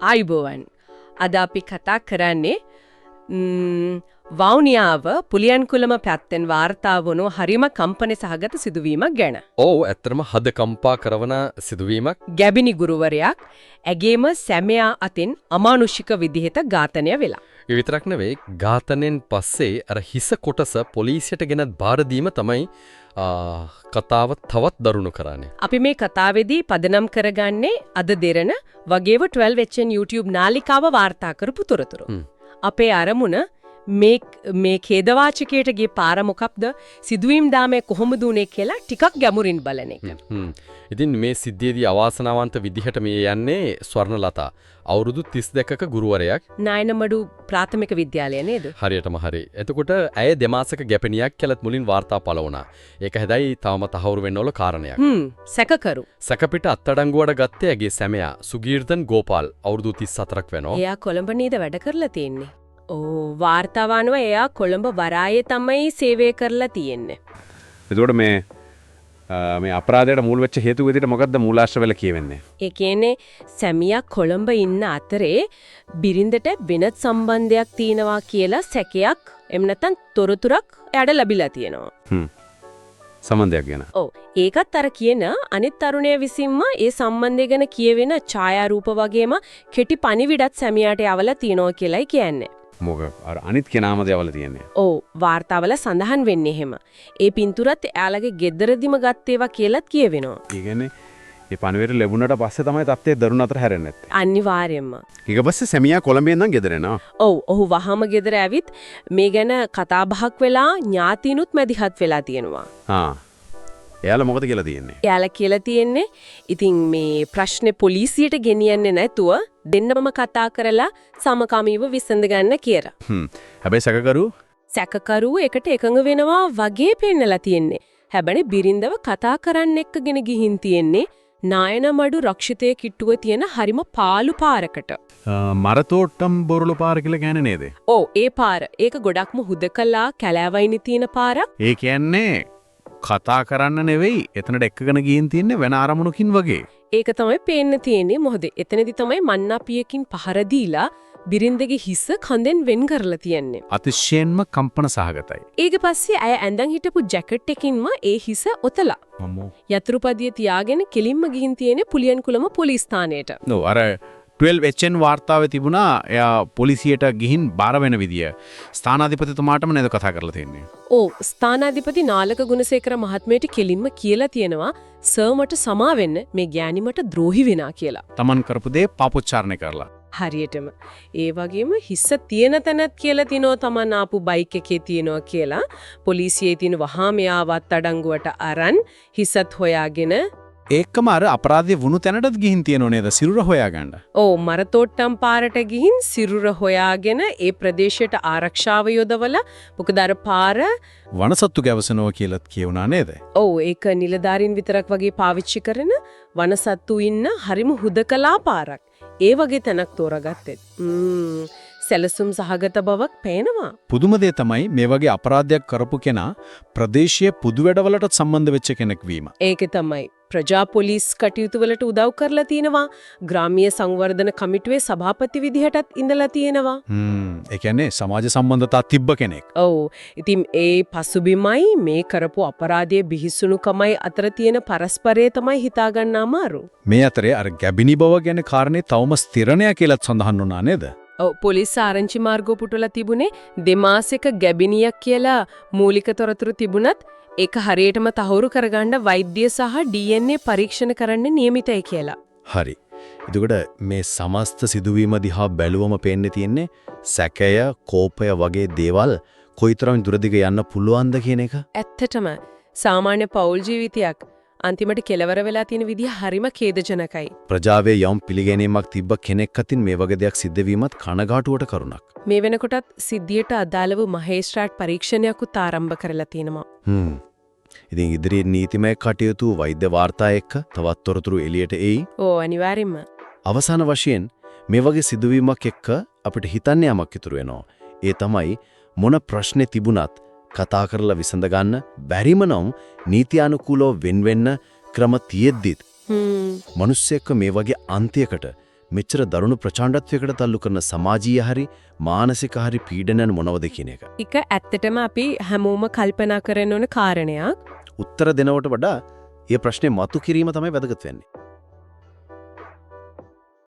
ආයුබෝවන්. අද අපි කතා කරන්නේ වවුනියාව පුලියන්කුලම පැත්තෙන් වාර්තා වුණු හරිම කම්පන සහගත සිදුවීමක් ගැන. ඔව් ඇත්තටම හද කම්පා කරන සිදුවීමක්. ගැබිනි ගුරුවරයෙක් ඇගේම සැමියා අතින් අමානුෂික විදිහට ඝාතනය වෙලා. ඒ විතරක් නෙවෙයි ඝාතනෙන් පස්සේ අර හිස කොටස පොලිසියට ගෙනත් බාර දීම තමයි කතාව තවත් දරුණු කරන්නේ. අපි මේ කතාවේදී පදනම් කරගන්නේ අද දෙරණ වගේව 12HN YouTube නාලිකාව වාර්තා කරපු තොරතුරු. අපේ අරමුණ මේ ඛේදවාචකයට ගිය පාර මොකක්ද සිදුවීම් දාමේ කොහොමද උනේ කියලා ටිකක් ගැඹුරින් බලන එක. ඉතින් මේ සිද්ධියේදී අවාසනාවන්ත විදිහට මේ යන්නේ ස්වර්ණලතා. අවුරුදු 32ක ගුරුවරයෙක්. නායනමඩු ප්‍රාථමික විද්‍යාලය නේද? හරියටම හරි. එතකොට ඇය දෙමාසක ගැපණියක් කියලත් මුලින් වාර්තා පළ වුණා. ඒක හැබැයි තවම තහවුරු වෙන්න ඕන කාරණයක්. සැකකරු. සැකපිට අත්අඩංගුවට ගත්තේ ඇගේ සැමියා සුගීර්දන් ගෝපාල් අවුරුදු 34ක් වෙනවා. එයා කොළඹ නේද වැඩ කරලා තියෙන්නේ. වාර්තාවනුව එයා කොළඹ වරායේ තමයි සේවය කරලා තියෙන්නේ. එතකොට මේ අපරාධයට මුල් වෙච්ච හේතු විදිහට මොකද්ද මූලාශ්‍ර වෙල කියවෙන්නේ? ඒ කියන්නේ සැමියා කොළඹ ඉන්න අතරේ බිරිඳට වෙනත් සම්බන්ධයක් තියෙනවා කියලා සැකයක් එම් නැත්නම් තොරතුරක් එයාට ලැබිලා තියෙනවා. සම්බන්ධයක් ගැන. ඔව්. ඒකත් අර කියන අනිත් තරුණය විසින්ම ඒ සම්බන්ධය ගැන කියවෙන ඡායාරූප වගේම කෙටි පණිවිඩත් සැමියාට යවලා තියෙනවා කියලායි කියන්නේ. මොකක් අර අනිත් කෙනාමද යවලා තියන්නේ? ඔව් වාර්තාවල සඳහන් වෙන්නේ එහෙම. ඒ පින්තූරත් එයාලගේ ගෙදරදිම ගත්ත ඒවා කියලාත් කියවෙනවා. ඒ කියන්නේ මේ පණිවිඩ ලැබුණාට පස්සේ තමයි තත්ත්වය දරුණු අතර හැරෙන්නේ නැත්තේ. අනිවාර්යයෙන්ම. ඊට පස්සේ සැමියා කොළඹෙන් නම් ගෙදර එනවා. ඔව් ඔහු වහම ගෙදර ඇවිත් මේ ගැන කතා බහක් වෙලා ඥාතිනුත් මැදිහත් වෙලා තියෙනවා. එයාලා මොකද කියලා තියෙන්නේ? එයාලා කියලා තියෙන්නේ ඉතින් මේ ප්‍රශ්නේ පොලිසියට ගෙනියන්නේ නැතුව දෙන්නම කතා කරලා සමකාමීව විසඳ ගන්න කියලා. හැබැයි සැකකරු එකට එකඟ වෙනවා වගේ පෙන්නලා තියෙන්නේ. හැබැයි බිරින්දව කතා කරන්න එක්කගෙන ගිහින් තියෙන්නේ නායනමඩු රක්ෂිතයේ කිට්ටුව තියෙන හරිම පාළු පාරකට. මරතෝට්ටම් බොරළු පාර කියලා කියන්නේ නේද? ඔව් ඒ පාර. ඒක ගොඩක්ම හුදකලා කැලෑවයිනි තියෙන පාරක්. ඒ කියන්නේ කතා කරන්න නෙවෙයි එතනට එක්කගෙන ගිහින් තියන්නේ වෙන අරමුණකින් වගේ. ඒක තමයි පේන්න තියෙන්නේ. මොකද එතනදි තමයි මන්නාපියකින් පහර දීලා බිරින්දගේ හිස කඳෙන් වෙන් කරලා තියන්නේ. අතිශයින්ම කම්පන සහගතයි. ඊට පස්සේ අය ඇඳන් හිටපු ජැකට් එකකින්ම ඒ හිස ඔතලා. යතුරුපදිය තියාගෙන කෙලින්ම ගිහින් තියෙන්නේ පුලියන්කුලම පොලිස් ස්ථානයට. නෝ අර 12HN වාර්තාවේ තිබුණා එයා පොලිසියට ගිහින් බාර වෙන විදිය. ස්ථානාධිපතිතුමාටම නේද කතා කරලා තියෙන්නේ. ඔව් ස්ථානාධිපති නාලක ගුණසේකර මහත්මයාට කෙලින්ම කියලා තියෙනවා සර් මට සමා වෙන්න මේ ගෑණි මට ද්‍රෝහි වෙනා කියලා. Taman කරපු දේ පාපොච්චාරණය කරලා. හරියටම. ඒ වගේම හිස්ස තියෙන තැනත් කියලා තිනෝ Taman ආපු බයික් එකේ තියනවා කියලා පොලිසියේ තින වහාම යාවත් අඩංගුවට අරන් හිසත් හොයාගෙන ඒකම අර අපරාධය වුණු තැනටත් ගිහින් තියෙනව නේද සිරුර හොයාගන්න. ඔව් මරතෝට්ටම් පාරට ගිහින් සිරුර හොයාගෙන ඒ ප්‍රදේශයට ආරක්ෂාව යොදවලා මොකද අර පාර වනසත්තු ගැවසනවා කියලාත් කියුණා නේද? ඔව් ඒක නිලධාරීන් විතරක් වගේ පාවිච්චි කරන වනසත්තු ඉන්න හරිම හුදකලා පාරක්. ඒ වගේ තැනක් තෝරාගත්තේ. සැලසුම් සහගත බවක් පේනවා. පුදුම දේ තමයි මේ වගේ අපරාධයක් කරපු කෙනා ප්‍රදේශීය පුදු වැඩවලට සම්බන්ධ වෙච්ච කෙනෙක් වීම. ඒක තමයි. ප්‍රජා පොලිස් කටයුතු වලට උදව් කරලා තිනවා. ග්‍රාම්‍ය සංවර්ධන කමිටුවේ සභාපති විදිහටත් ඉඳලා තියෙනවා. ඒ කියන්නේ සමාජ සම්බන්ධතා තිබ්බ කෙනෙක්. ඔව්. ඉතින් ඒ පසුබිමයි මේ කරපු අපරාධයේ බිහිසුණුකමයි අතර තියෙන පරස්පරය තමයි හිතා ගන්න අමාරු. මේ අතරේ අර ගැබිනි බව ගැන කාරණේ තවම ස්ථිර නෑ කියලාත් සඳහන් වුණා නේද? ඔව් පොලිස් ආරංචි මාර්ගෝ පුටුලා තිබුණේ දෙමාසික ගැබිනියක් කියලා මූලික තොරතුරු තිබුණත් ඒක හරියටම තහවුරු කරගන්න වෛද්‍ය සහ DNA පරීක්ෂණ කරන්න නියමිතයි කියලා. හරි. එතකොට මේ සමස්ත සිදුවීම දිහා බැලුවම පේන්නේ තියෙන්නේ සැකය, කෝපය වගේ දේවල් කොයිතරම් දුරදිග යන්න පුළුවන්ද කියන එක. ඇත්තටම සාමාන්‍ය පෞල් ජීවිතයක් අන්තිමට කෙලවර වෙලා තියෙන විදිහ හරිම ඛේදජනකයි. ප්‍රජාවේ යම් පිළිගැනීමක් තිබ්බ කෙනෙක් අතින් මේ වගේ දෙයක් සිද්ධ වීමත් කනගාටුවට කරුණක්. මේ වෙනකොටත් සිද්ධියට අදාළව මහේස්ත්‍රාට් පරීක්ෂණයක් උත් ආරම්භ කරලා තිනවා. ඉතින් ඉදිරියේ නීතිමය කටයුතු වෛද්‍ය වාර්තා එක්ක තවත් තොරතුරු එළියට එයි. ඕ අනිවාර්යයෙන්ම. අවසාන වශයෙන් මේ වගේ සිදුවීමක් එක්ක අපිට හිතන්න යමක් ඉතුරු වෙනවා. ඒ තමයි මොන ප්‍රශ්නේ තිබුණත් කතා කරලා විසඳ ගන්න බැරිම නම් නීතියානුකූලව වෙන්න ක්‍රම තියෙද්දිත් මිනිස්සෙක්ව මේ වගේ අන්තයකට මෙච්චර දරුණු ප්‍රචණ්ඩත්වයකට තල්ලු කරන සමාජීය හරි මානසික හරි පීඩනයන් මොනවද කියන එක. එක ඇත්තටම අපි හැමෝම කල්පනා කරන ඕන කාරණයක්. උත්තර දෙනවට වඩා මේ ප්‍රශ්නේ මතු කිරීම තමයි වැදගත් වෙන්නේ.